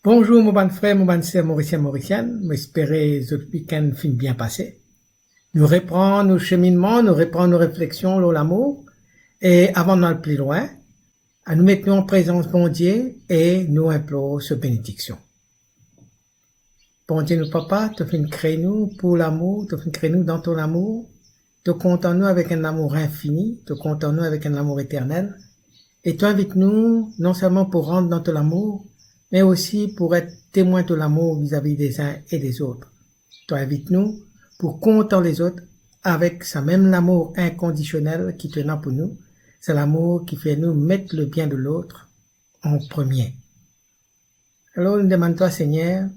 Bonjour, mon bon frère, mon bonne sœur, Mauricien, Mauricienne. J'espère ce week-end fin bien passé. Nous reprenons nos cheminements, nous reprenons nos réflexions sur l'amour. Et avant d'aller plus loin, à nous mettons en présence bon Dieu et nous implorons sa bénédiction. Bon Dieu, nous papa, tu fin créer nous pour l'amour, tu fin créer nous dans ton amour. Tu comptes en nous avec un amour infini, tu comptes en nous avec un amour éternel. Et tu invites nous non seulement pour rendre dans ton amour, mais aussi pour être témoin de l'amour vis-à-vis des uns et des autres. Tu invites nous pour compter les autres avec ce même amour inconditionnel qui tenant pour nous. C'est l'amour qui fait nous mettre le bien de l'autre en premier. Alors, nous demandons toi, Seigneur,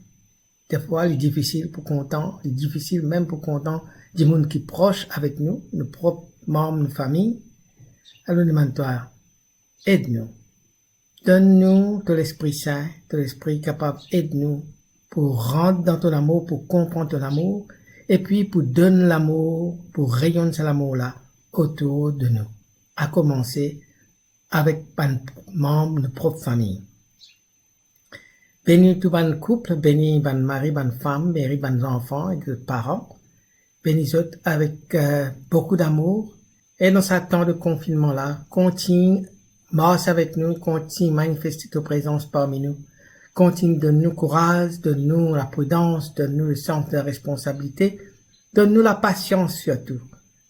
des fois, il est difficile pour content, il est difficile même pour content du monde qui est proche avec nous, nos propres membres, nos familles. Alors, nous demandons toi, aide-nous. Donne-nous de l'Esprit Saint, de l'Esprit capable, aide-nous pour rentrer dans ton amour, pour comprendre ton amour, et puis pour donner l'amour, pour rayonner cet amour-là autour de nous. À commencer avec les membres de notre propre famille. Bénis tout le couple, bénis le mari, la femme, bénis les enfants et les parents. Bénis autres avec beaucoup d'amour. Et dans ce temps de confinement-là, continue marche avec nous, continue manifester ta présence parmi nous. Continue de nous courage, donne-nous la prudence, donne-nous le sens de la responsabilité, donne-nous la patience surtout,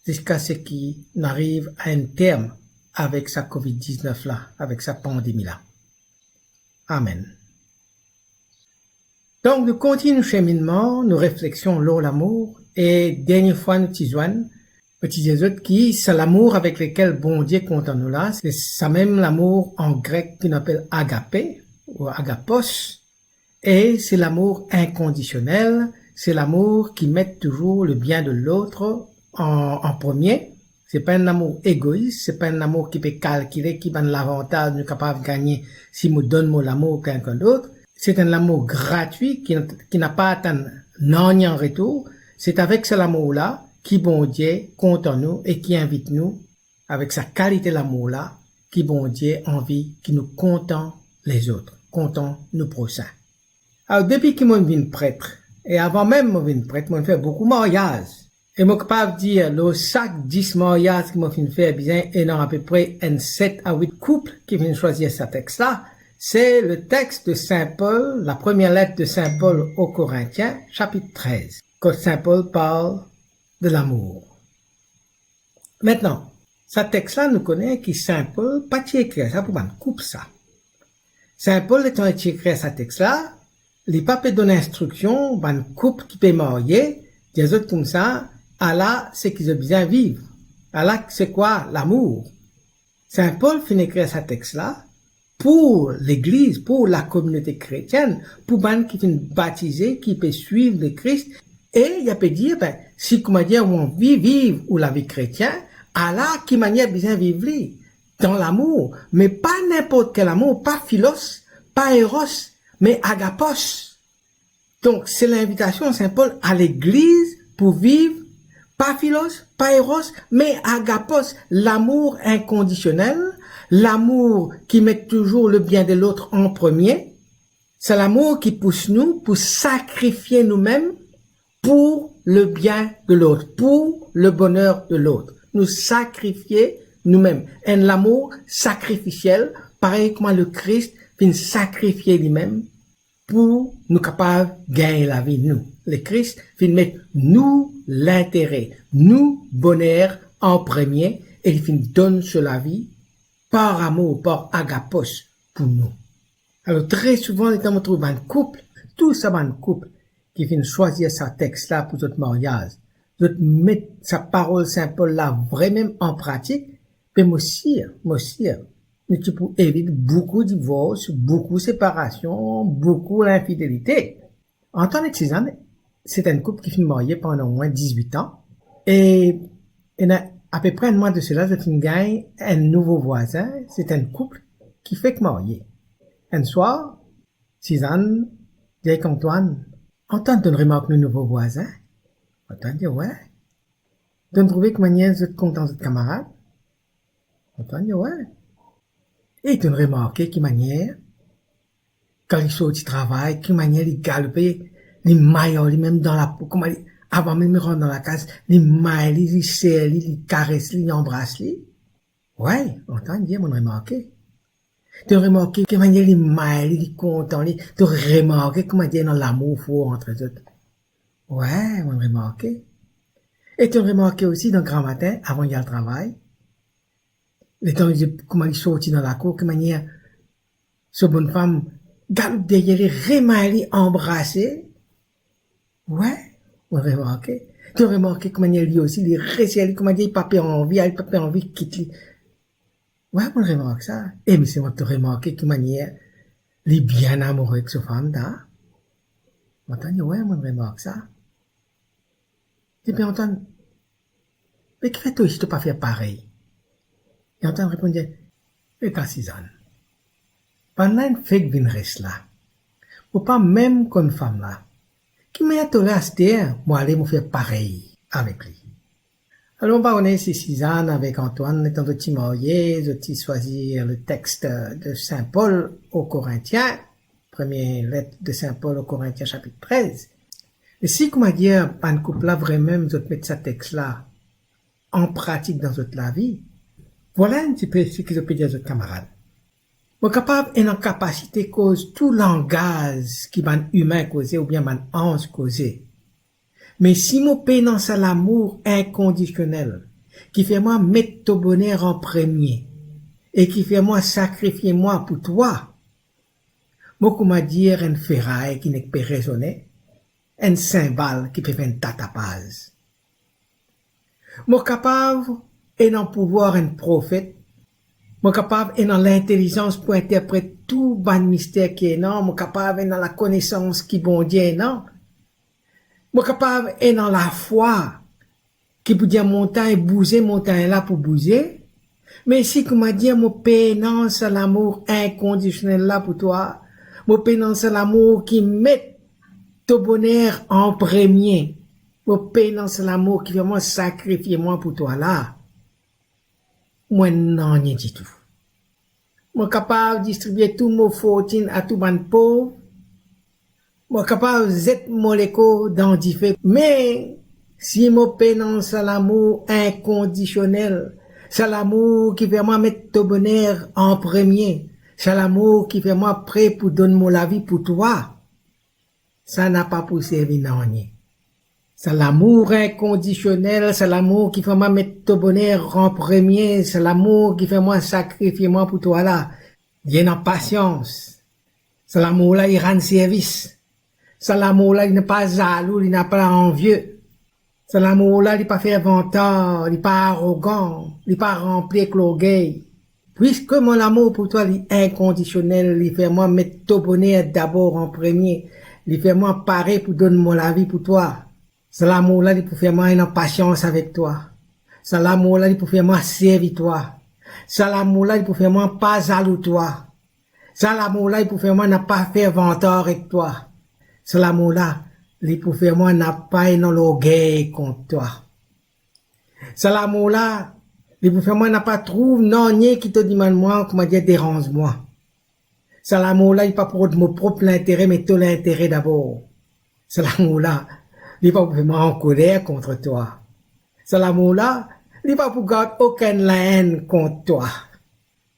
jusqu'à ce qu'il arrive à un terme avec sa COVID-19 là, avec sa pandémie là. Amen. Donc, nous continuons nos cheminements, nos réflexions sur l'amour, et dernière fois nous tisoines, les autres qui, c'est l'amour avec lequel bon Dieu compte en nous là, c'est ça même l'amour en grec qu'on appelle agapé, ou agapos, et c'est l'amour inconditionnel, c'est l'amour qui met toujours le bien de l'autre en premier. C'est pas un amour égoïste, c'est pas un amour qui peut calculer qui va l'avantage nous capable de gagner si nous donne l'amour à quelqu'un d'autre. C'est un amour gratuit qui n'a pas atteint non en retour. C'est avec cet amour-là qui bon Dieu compte en nous et qui invite nous, avec sa qualité l'amour-là, qui bon Dieu envie, qui nous comptons les autres, comptons nos prochains. Alors, depuis que moi je suis prêtre, et avant même moi je suis prêtre, moi je fais beaucoup de mariages. Et moi capable de dire, le chaque 10 mariages que moi je fais, bien, et dans à peu près 7 à 8 couples qui viennent choisir ce texte-là, c'est le texte de Saint Paul, la première lettre de Saint Paul aux Corinthiens, chapitre 13. Quand Saint Paul parle de l'amour. Maintenant, ce texte-là nous connaît que Saint Paul pas écrit ça pour coupe ça. Saint Paul étant écrit ce texte-là, les papes donnent instruction, ban couple qui peut marier, des autres comme ça, Allah c'est qu'ils ont besoin vivre. Allah c'est quoi l'amour. Saint Paul finit écrire ce texte-là pour l'église, pour la communauté chrétienne, pour ban qui sont baptisés, qui peut suivre le Christ. Et il peut dire, ben, si comment dire, on vit vivre ou la vie chrétienne, Allah qui manière bien vivre dans l'amour, mais pas n'importe quel amour, pas philos, pas eros, mais agapos. Donc c'est l'invitation Saint Paul à l'église pour vivre pas philos, pas eros, mais agapos, l'amour inconditionnel, l'amour qui met toujours le bien de l'autre en premier. C'est l'amour qui pousse nous pour sacrifier nous-mêmes pour le bien de l'autre, pour le bonheur de l'autre. Nous sacrifier nous-mêmes. Un amour sacrificiel, pareil comme le Christ vient sacrifier lui-même pour nous capables de gagner la vie, nous. Le Christ vient mettre nous l'intérêt, nous bonheur en premier, et il vient donner sur la vie par amour, par agapos pour nous. Alors très souvent, quand on trouve un couple, tout ça un couple, qui vient choisir sa texte-là pour notre mariage, de mettre sa parole Saint Paul là vraiment en pratique, mais moi aussi, tu peux éviter beaucoup de divorces, beaucoup de séparations, beaucoup d'infidélité. En tant que Suzanne, c'est un couple qui finit marié pendant au moins 18 ans, et à peu près un mois de cela, c'est une gagne un nouveau voisin, c'est un couple qui fait que marié. Un soir, Suzanne dit avec Antoine, Antoine, tu remarques nos nouveaux voisins? Antoine dit, ouais. Tu trouves que manière vous êtes content de votre camarade? Antoine dit, ouais. Et tu remarques que manière, quand il sort du travail, qui manière il galope, il maille, lui même dans la peau, comment avant même de rentrer dans la case, il maille, il serre, il caresse, il embrasse, lui. Ouais, on entend bien, mon remarqué. Tu as remarqué que manière il maille, il est content, tu as remarqué comment dire dans l'amour fort entre eux autres. Ouais, on a remarqué. Et tu as remarqué aussi dans le grand matin, avant d'y aller au travail, le temps comment il sortit dans la cour, que manière, cette bonne femme, galope derrière les remaille, embrasser. Ouais, on a remarqué. Tu as remarqué comment il lui aussi, il resserre, comment dire, il n'a pas envie, il n'a pas envie, quitte lui. Ouais, on remarque ça. Et mais c'est moi qui as remarqué que manière, il est bien amoureux avec sa femme, là. On entend, ouais, on remarque ça. Et puis on entend, mais qui fait toi, si tu pas faire pareil? Et on entend répondre, mais ta Suzanne, pendant une fête vient reste là, ou pas même comme femme là, qui m'a toléré, moi aller me faire pareil avec lui. Alors on va on est ici Suzanne avec Antoine, étant de mariés, de choisir le texte de Saint Paul aux Corinthiens, première lettre de Saint Paul aux Corinthiens chapitre 13. Et si, comment dire, un couple là vraiment, vous mettre ce texte là en pratique dans votre la vie, voilà un petit peu ce que je peux dire à votre camarade. Vous êtes capable et en capacité cause tout langage qui va humain causer ou bien va ange causer. Mais si mon pénance à l'amour inconditionnel, qui fait moi mettre ton bonheur en premier, et qui fait moi sacrifier moi pour toi, moi comment dire une ferraille qui n'est pas raisonnée, un cymbale qui peut faire une tatapaz. Moi capable et dans pouvoir un prophète, moi capable et dans l'intelligence pour interpréter tout ban mystère qui est non, moi capable et dans la connaissance qui bon Dieu non. Moi capable et dans la foi qui peut dire montagne bouger, montagne là pour bouger. Mais si comment dire mon pénance à l'amour inconditionnel là pour toi, mon pénance à l'amour qui met ton bonheur en premier, mon pénance à l'amour qui fait moi sacrifier moi pour toi là. Moi non rien du tout. Moi capable de distribuer tout mon fortune à tout ban pauvre. Moi capable d'être moléco dans différents. Mais si mon pénance à l'amour inconditionnel, c'est l'amour qui fait moi mettre ton bonheur en premier, c'est l'amour qui fait moi prêt pour donner mon la vie pour toi. Ça n'a pas pour servir non rien. C'est l'amour inconditionnel, c'est l'amour qui fait moi mettre ton bonheur en premier, c'est l'amour qui fait moi sacrifier moi pour toi là. Viens en patience. C'est l'amour là, il rend service. C'est l'amour là, il n'est pas jaloux, il n'est pas envieux. C'est l'amour là, il n'est pas fait vantard, il n'est pas arrogant, il n'est pas rempli avec l'orgueil. Puisque mon amour pour toi est inconditionnel, il fait moi mettre ton bonheur d'abord en premier, il fait moi parer pour donner mon la vie pour toi. C'est l'amour là, il peut faire moi une patience avec toi. C'est l'amour là, il peut faire moi servir toi. C'est l'amour là, il peut faire moi pas jaloux toi. C'est l'amour là, il peut faire moi n'a pas fait vantard avec toi. C'est l'amour là, il peut faire moi n'a pas dans l'orgueil contre toi. C'est l'amour là, il peut faire moi n'a pas trouvé non rien qui te demande moi, comment dire dérange moi. C'est l'amour là, il pas pour mon propre intérêt, mais tout l'intérêt d'abord. C'est l'amour là, il pas pour faire moi en colère contre toi. C'est l'amour là, il pas pour garder aucune haine contre toi.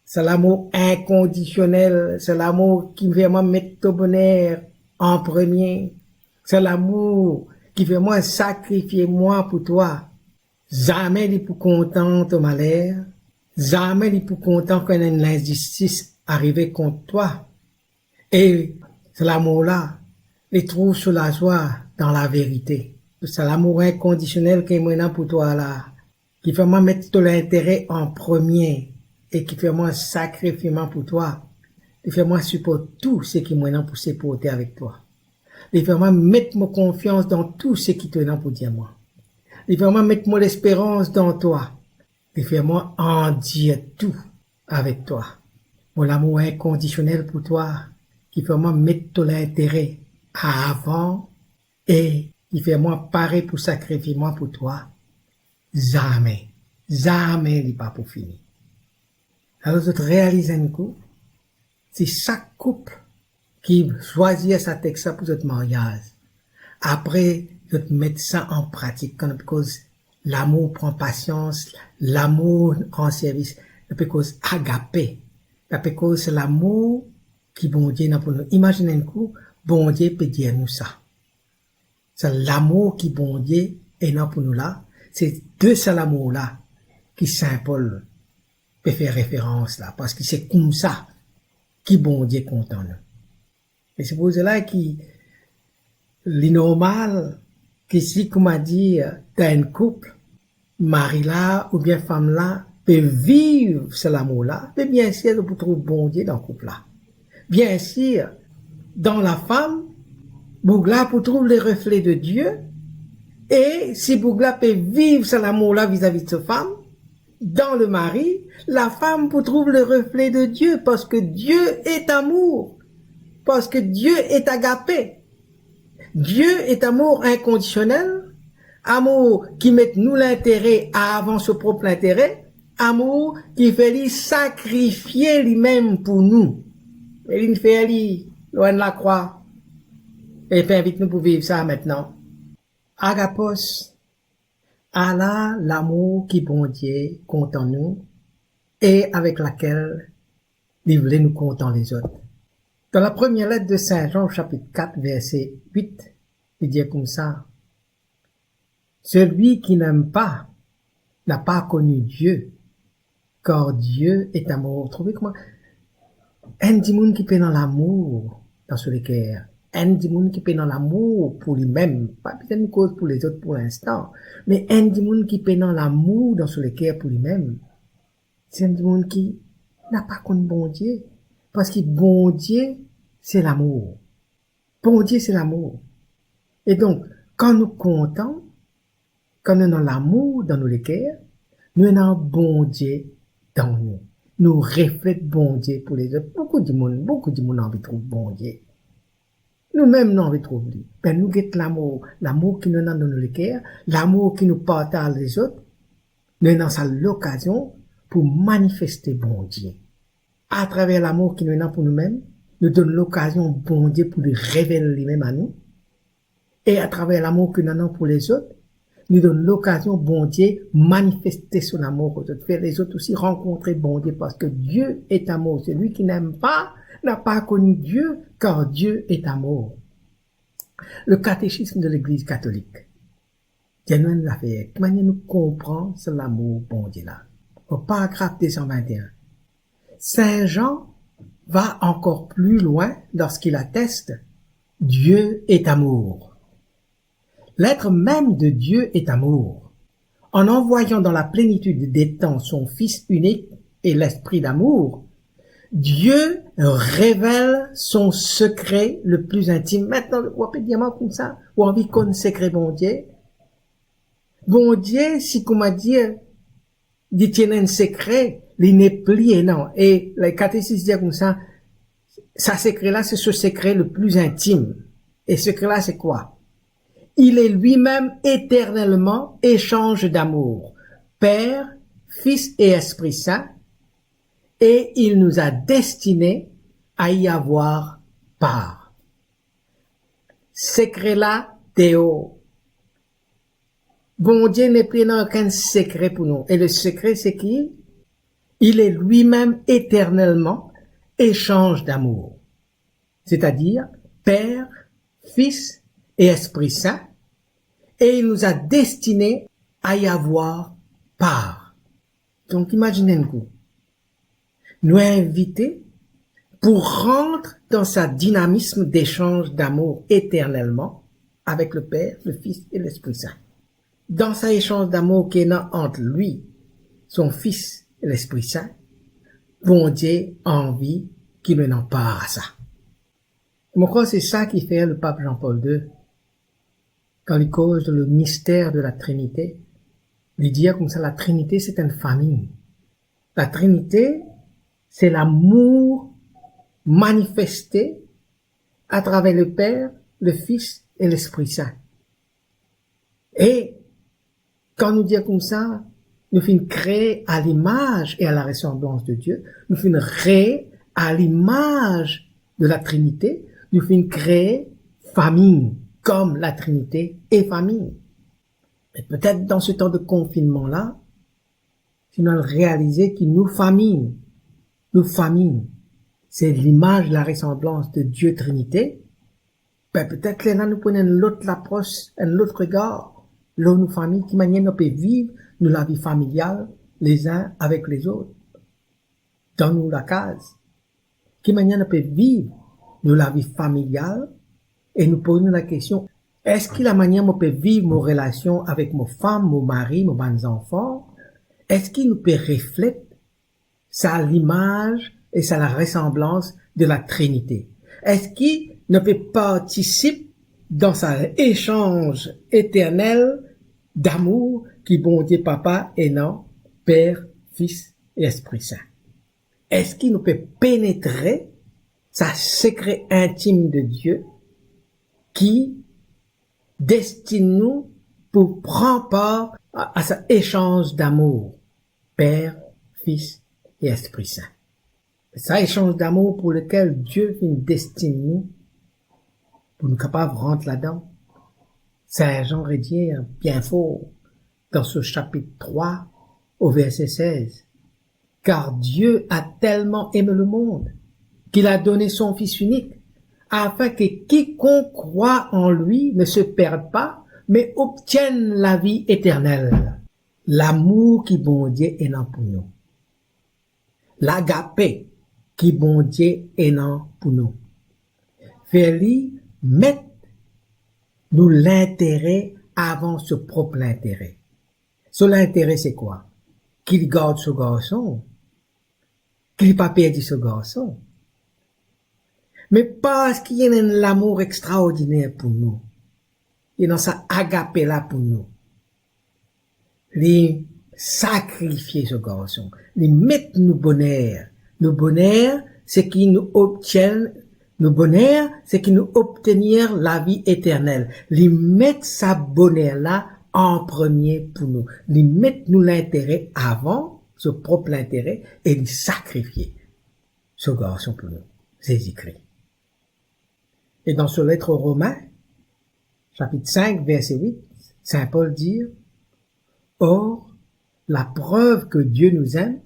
C'est l'amour inconditionnel, c'est l'amour qui fait moi mettre ton bonheur en premier. C'est l'amour qui fait moi sacrifier moi pour toi. Jamais il pour content ton malheur. Jamais il pour content qu'une injustice arrive contre toi. Et c'est l'amour-là, il trouve sur la joie dans la vérité. C'est l'amour inconditionnel qui est maintenant pour toi là. Qui fait moi mettre tout l'intérêt en premier. Et qui fait moi sacrifier pour toi. Qui fait moi supporter tout ce qui est maintenant pour supporter avec toi. Il fait moi mettre mon confiance dans tout ce qui te donne pour dire moi. Il fait moi mettre mon espérance dans toi. Il fait moi en dire tout avec toi. Mon amour inconditionnel pour toi, qui fait moi mettre tout l'intérêt avant et qui fait moi parer pour sacrifier moi pour toi. Jamais, jamais il n'est pas pour finir. Alors, je réalise un coup, c'est chaque couple qui choisit sa texte pour notre mariage. Après, notre mettre ça en pratique, quand cause l'amour prend patience, l'amour en service, parce cause agapé, parce cause c'est l'amour qui bon Dieu n'a pour nous. Imaginez un coup, bon Dieu peut dire nous ça. C'est l'amour qui bon Dieu est là pour nous là. C'est de cet amour là qui Saint Paul peut faire référence là, parce que c'est comme ça qui bon Dieu content nous. Et c'est pour cela qui l'innormal, que si, comme a dit, dans un couple, mari là, ou bien femme là, peut vivre cet amour-là, mais bien sûr, vous trouvez bon Dieu dans le couple là. Bien sûr, dans la femme, Bougla peut trouver les reflets de Dieu, et si Bougla peut vivre cet amour-là vis-à-vis de sa femme, dans le mari, la femme peut trouver le reflet de Dieu, parce que Dieu est amour, parce que Dieu est agapé. Dieu est amour inconditionnel, amour qui met nous l'intérêt avant ce propre intérêt, amour qui fait lui sacrifier lui-même pour nous. Et il fait lui loin de la croix. Et puis invite nous pour vivre ça maintenant. Agapos, Allah, l'amour qui bon Dieu compte en nous et avec laquelle il voulait nous compter en les autres. Dans la première lettre de Saint Jean, chapitre 4, verset 8, il dit comme ça. Celui qui n'aime pas n'a pas connu Dieu, car Dieu est amour. Trouvez comment? Un monde qui peut dans l'amour, dans ce cœur. Un monde qui peut dans l'amour pour lui-même. Pas peut-être une cause pour les autres pour l'instant. Mais un monde qui peut dans l'amour, dans ce cœur pour lui-même. C'est un monde qui n'a pas connu bon Dieu. Parce que bon Dieu, c'est l'amour. Bon Dieu, c'est l'amour. Et donc, quand nous comptons, quand nous avons l'amour dans nos cœurs, nous avons bon Dieu dans nous. Nous reflètons bon Dieu pour les autres. Beaucoup de monde ont envie de trouver bon Dieu. Nous-mêmes, nous avons envie de trouver lui. Ben, nous avons l'amour qui nous avons dans nos cœurs, l'amour qui nous partage les autres. Nous avons ça l'occasion pour manifester bon Dieu. À travers l'amour qui nous avons pour nous-mêmes, nous donne l'occasion bon Dieu pour lui révéler lui-même à nous. Et à travers l'amour que nous avons pour les autres, nous donne l'occasion bon Dieu manifester son amour aux autres, faire les autres aussi rencontrer bon Dieu, parce que Dieu est amour. Celui qui n'aime pas n'a pas connu Dieu, car Dieu est amour. Le catéchisme de l'Église catholique, Dieu nous l'a fait. Comment nous comprend ce l'amour bon Dieu là? Au paragraphe 221. Saint Jean va encore plus loin lorsqu'il atteste Dieu est amour. L'être même de Dieu est amour. En envoyant dans la plénitude des temps son Fils unique et l'Esprit d'amour, Dieu révèle son secret le plus intime. Maintenant, on peut dire comme ça, ou envie qu'on secret bon Dieu. Bon Dieu, si comme a dit, dit tient un secret, il n'est plié, non. Et les catéchistes disent comme ça, ce secret-là, c'est ce secret le plus intime. Et ce secret-là, c'est quoi? Il est lui-même éternellement échange d'amour, Père, Fils et Esprit Saint, et il nous a destinés à y avoir part. Secret-là, Théo. Bon Dieu n'est plus dans aucun secret pour nous. Et le secret, c'est qui? Il est lui-même éternellement échange d'amour. C'est-à-dire, Père, Fils et Esprit Saint, et il nous a destinés à y avoir part. Donc, imaginez-vous, nous invités pour rentrer dans sa dynamisme d'échange d'amour éternellement avec le Père, le Fils et l'Esprit Saint. Dans sa échange d'amour qui est entre lui, son Fils et l'Esprit Saint, bon Dieu a envie qu'il ne n'en part à ça. Je crois que c'est ça qui fait le pape Jean-Paul II. Quand il cause le mystère de la Trinité, il dit comme ça, la Trinité c'est une famille. La Trinité, c'est l'amour manifesté à travers le Père, le Fils et l'Esprit Saint. Et quand nous disons comme ça, nous finissons créer à l'image et à la ressemblance de Dieu, nous finissons créer à l'image de la Trinité, nous finissons créer famille, comme la Trinité est famille. Et peut-être dans ce temps de confinement-là, si nous réalisé que nous famille, c'est l'image, la ressemblance de Dieu Trinité, ben peut-être que là nous prenons l'autre approche, un autre regard, là nous famille, qui manière nous peut vivre, nous la vie familiale, les uns avec les autres, dans nous la case, qui manière nous peut vivre, nous la vie familiale, et nous posons la question, est-ce que la manière dont je peux vivre mes relations avec mes femmes, mon mari, mes bons enfants, est-ce qu'il nous peut refléter ça l'image et ça la ressemblance de la Trinité? Est-ce qu'il ne peut participer dans cet échange éternel d'amour qui bon Dieu Papa et non Père, Fils et Esprit Saint? Est-ce qu'il nous peut pénétrer sa secret intime de Dieu qui destine nous pour prendre part à cet échange d'amour, Père, Fils et Esprit Saint. Ça échange d'amour pour lequel Dieu nous destine nous, pour nous capables de rentrer là-dedans. Saint Jean redit bien fort dans ce chapitre 3 au verset 16. Car Dieu a tellement aimé le monde qu'il a donné son Fils unique, afin que quiconque croit en lui ne se perde pas, mais obtienne la vie éternelle. L'amour qui bon Dieu est dans pour nous. L'agapé qui bon Dieu est dans pour nous. Faire-lui mettre nous l'intérêt avant ce propre intérêt. Ce l'intérêt c'est quoi? Qu'il garde ce garçon. Qu'il n'a pas perdu ce garçon. Mais parce qu'il y a un amour extraordinaire pour nous. Il y a ça agapé là pour nous. Les sacrifier ce garçon. Les mettre nous bonheur. Nos bonheur, c'est qu'ils nous obtiennent, nos bonheur, c'est qu'ils nous obtenir la vie éternelle. Les mettre sa bonheur là en premier pour nous. Les mettre nous l'intérêt avant, ce propre intérêt, et les sacrifier ce garçon pour nous. C'est écrit. Et dans ce lettre aux Romains, chapitre 5, verset 8, Saint Paul dit, « Or, la preuve que Dieu nous aime,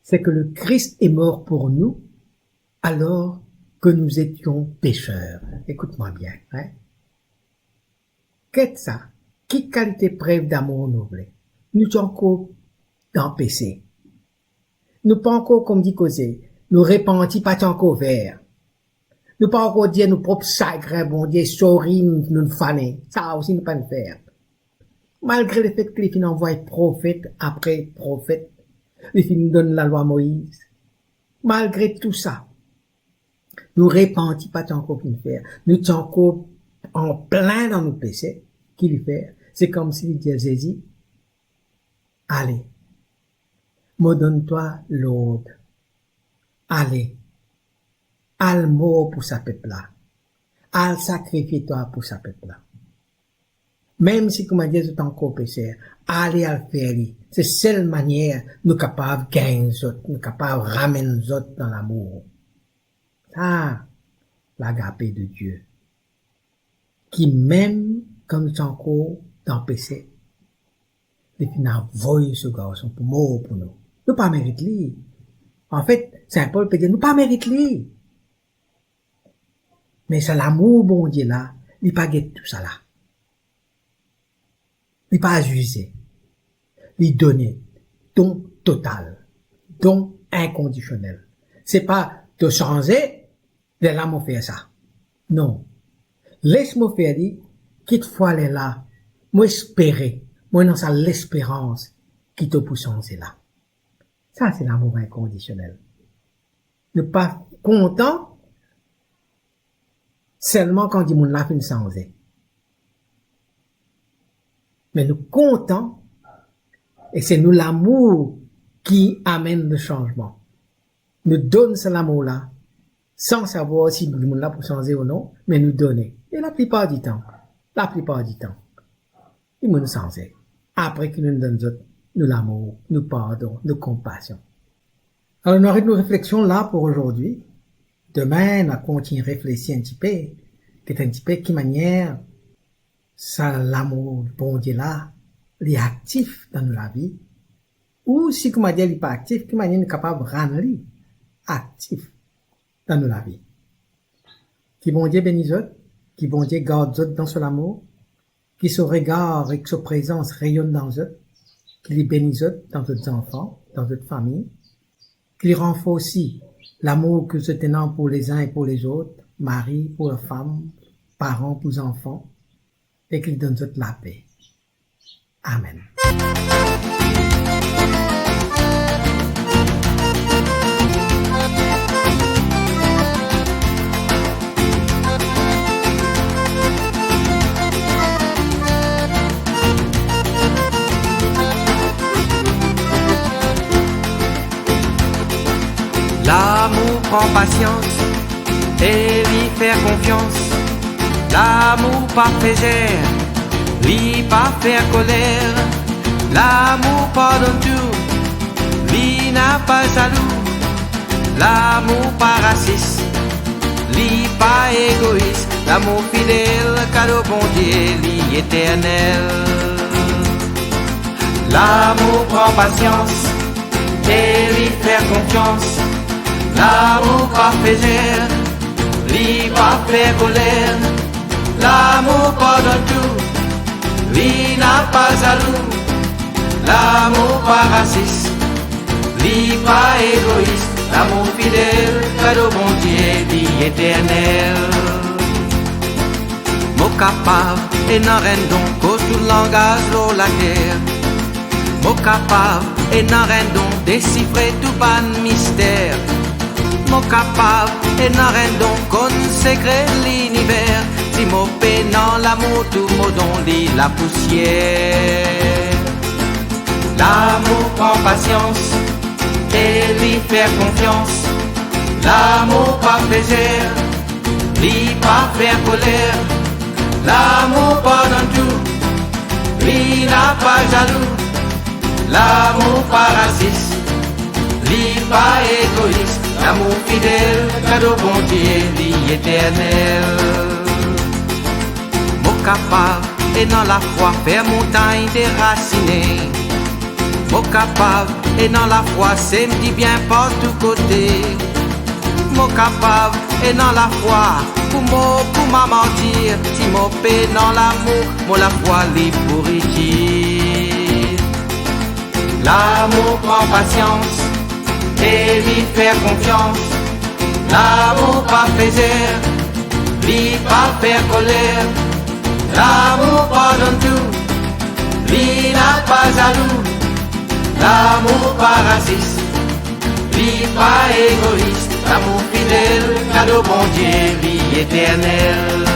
c'est que le Christ est mort pour nous, alors que nous étions pécheurs. » Écoute-moi bien, hein? Qu'est-ce ça? Qui qualité preuve d'amour nous voulons? Nous sommes encore dans le péché. Nous pas encore, comme dit Causé, nous repentis pas encore vers. Nous pas encore dire nos propres sacrés, bon Dieu, sorry, nous faner. Ça aussi, nous pas le faire. Malgré le fait que les filles envoient prophète après prophète, les filles nous donnent la loi Moïse. Malgré tout ça, nous repentis pas encore pour le faire. Nous sommes encore en plein dans nos péchés. Qui le fait? C'est comme s'il disait à Jésus, allez, me donne-toi l'ordre. Allez. Al mort pour sa peuple-là. Al sacrifie-toi pour sa peuple-là. Même si, comme Dieu est encore pécheur, allez à le faire. C'est seule manière nous capables de gagner les autres, nous capables de ramener les autres dans l'amour. Ça, l'agapé de Dieu. Qui même, comme nous sommes encore dans le péché, et puis nous envoie ce garçon pour mort pour nous. Nous pas mériter lui. En fait, Saint Paul peut dire, nous pas mériter lui. Mais c'est l'amour, bon Dieu, là, il pas guette tout ça là. Il pas juger. Il donner. Don total. Don inconditionnel. C'est pas de changer, de l'amour faire ça. Non. Laisse-moi faire dire, quitte fois les là, moi espérer, moi dans ça l'espérance qui te pousse changer là. Ça, c'est l'amour inconditionnel. Ne pas content, seulement quand dit mon la fin changer. Mais nous comptons, et c'est nous l'amour qui amène le changement. Nous donne ce amour-là, sans savoir si nous là pour changer ou non, mais nous donner. Et la plupart du temps, ils nous changer. Après qu'ils nous donnent nous l'amour, nous pardon, nous compassion. Alors, on aurait nos réflexions là pour aujourd'hui. Demain, on continue à réfléchir un petit peu, qui manière ça, l'amour, bon Dieu là, il est actif dans la vie, ou si, comment dire, il n'est pas actif, qui manière il est capable de rendre actif dans la vie. Qui bon Dieu bénisse autres, qui bon Dieu garde autres dans son amour, qui son regard avec sa présence rayonne dans eux, qui les bénisse eux dans d'autres enfants, dans d'autres familles, qui les renforce aussi l'amour que se tenant pour les uns et pour les autres, mari pour la femme, parents pour les enfants, et qu'il donne toute la paix. Amen. L'amour prend patience et lui faire confiance. L'amour pas plaisir, lui pas faire colère. L'amour pardonne tout, lui n'a pas jaloux. L'amour pas raciste, lui pas égoïste. L'amour fidèle, cadeau bon Dieu, lui éternel. L'amour prend patience et lui faire confiance. L'amour pas plaisir, lui pas faire colère. L'amour pardonne tout, lui n'a pas jaloux. L'amour pas raciste, lui pas égoïste. L'amour fidèle, cadeau bon Dieu, vie éternel. Mot capable et n'en rendons qu'au tout langage de la guerre. Mot capable et n'en rendons déchiffrer tout ban mystère. Mot capable et n'en rendons qu'on secret l'univers. Si mot pénant l'amour, tout mot dont lit la poussière. L'amour prend patience et lui faire confiance. L'amour pas plaisir, lui pas faire colère. L'amour pardonne tout, lui n'a pas jaloux. L'amour pas raciste, lui pas égoïste. L'amour fidèle, cadeau bon Dieu, vie éternel. Mot capable et dans la foi faire montagne déracinée. Mot capable et dans la foi c'est me dit bien par tous côtés. Mot capable et dans la foi pour ma mentir. Si mon paix dans l'amour, moi la foi libre pour y dire. L'amour prend patience et lui faire confiance. L'amour pas plaisir, lui pas faire colère. L'amour pardonne tout, lui n'a pas jaloux. L'amour pas raciste, lui pas égoïste. L'amour fidèle, cadeau bon Dieu, vie éternelle.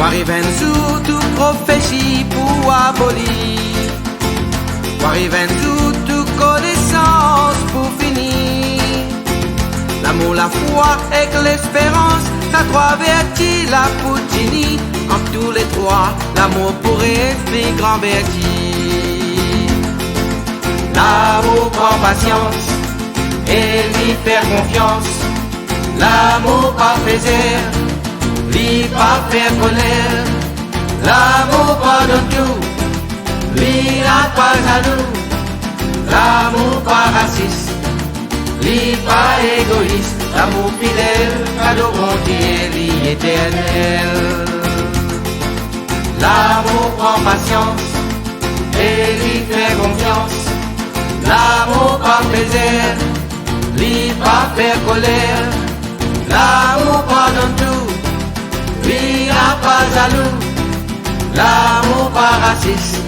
Arrive sous tout prophétie pour abolir. Arrive sous toute connaissance pour finir. L'amour, la foi et l'espérance, ça trois vertus, la poutine. En tous les trois, l'amour pour esprit grand vertu. L'amour prend patience et lui faire confiance. L'amour pas plaisir, lui pas faire colère. L'amour pardonne tout, lui n'a pas jaloux. L'amour pas raciste, lui pas égoïste. L'amour fidèle, cadeau bon Dieu, vie éternel. L'amour prend patience et lui fait confiance. L'amour pas plaisir, lui pas faire colère. L'amour pardonne tout, lui n'a pas jaloux. L'amour pas raciste,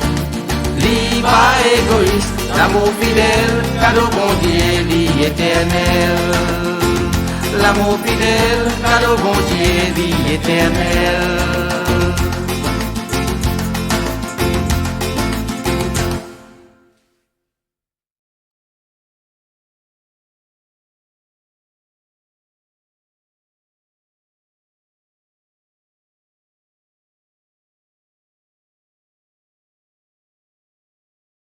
lui pas égoïste. L'amour fidèle, cadeau bon Dieu, vie éternel. L'amour fidèle, cadeau bon Dieu, vie éternelle.